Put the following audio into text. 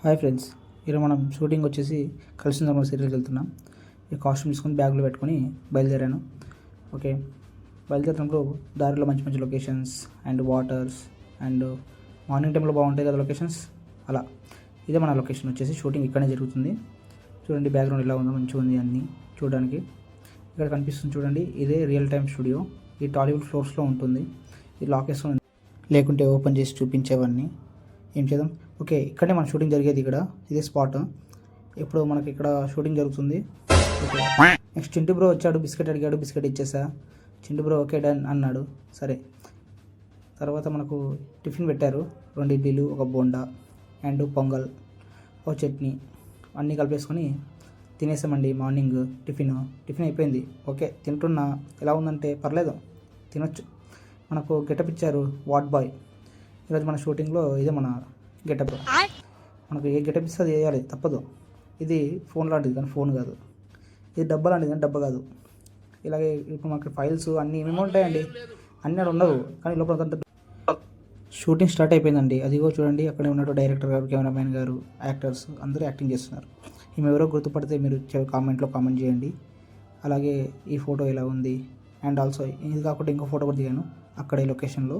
Hi friends, ఈరోజు మనం shooting వచ్చేసి కలిసి నమ్మ సీరియల్కి వెళ్తున్నాం. ఈ కాస్ట్యూమ్ తీసుకొని బ్యాగ్లో పెట్టుకొని బయలుదేరాను. ఓకే, బయలుదేరినప్పుడు దారిలో మంచి మంచి locations and waters and morning టైంలో బాగుంటాయి కదా లొకేషన్స్. అలా ఇదే మన లొకేషన్ వచ్చేసి షూటింగ్ ఇక్కడనే జరుగుతుంది. చూడండి బ్యాక్గ్రౌండ్ ఎలా ఉందో, మంచిగా ఉంది అన్నీ చూడడానికి. ఇక్కడ కనిపిస్తుంది చూడండి, ఇదే రియల్ టైమ్ స్టూడియో. ఈ టాలీవుడ్ ఫ్లోర్స్లో ఉంటుంది. ఇది లాక్ వేసుకొని లేకుంటే ఓపెన్ చేసి చూపించేవన్నీ. ఏం చేద్దాం. ఓకే, ఇక్కడే మన షూటింగ్ జరిగేది. ఇక్కడ ఇదే స్పాట్. ఇప్పుడు మనకి ఇక్కడ షూటింగ్ జరుగుతుంది. ఓకే, నెక్స్ట్ చింటూ బ్రో వచ్చాడు, బిస్కెట్ అడిగాడు, బిస్కెట్ ఇచ్చేసా. చింటూ బ్రో ఓకే డన్ అన్నాడు. సరే, తర్వాత మనకు టిఫిన్ పెట్టారు. 2 ఇడ్లీలు, ఒక బోండా అండ్ పొంగల్, ఒక చట్నీ అన్నీ కలిపేసుకొని తినేసామండి. మార్నింగ్ టిఫిన్ అయిపోయింది. ఓకే, తింటున్నా. ఎలా ఉందంటే పర్లేదు, తినొచ్చు. మనకు గెటప్ ఇచ్చారు వార్డ్ బాయ్. ఈరోజు మన షూటింగ్లో ఇదే మన గెటప్. మనకు ఏ గెటప్ ఇస్తే అది వేయాలి, తప్పదు. ఇది ఫోన్ లాంటిది కానీ ఫోన్ కాదు. ఇది డబ్బా లాంటిది కానీ డబ్బా కాదు. ఇలాగే ఇప్పుడు మనకి ఫైల్స్ అన్నీ ఏమేమో ఉంటాయండి, అన్నీ అక్కడ ఉండవు. కానీ లోపల షూటింగ్ స్టార్ట్ అయిపోయిందండి. అదిగో చూడండి, అక్కడే ఉన్నట్టు డైరెక్టర్ గారు, కెమెరామ్యాన్ గారు, యాక్టర్స్ అందరూ యాక్టింగ్ చేస్తున్నారు. ఈమె ఎవరో గుర్తుపడితే మీరు కామెంట్లో కామెంట్ చేయండి. అలాగే ఈ ఫోటో ఇలా ఉంది. అండ్ ఆల్సో ఇది కాకుండా ఇంకో ఫోటో కూడా దిగాను అక్కడ ఈ లొకేషన్లో.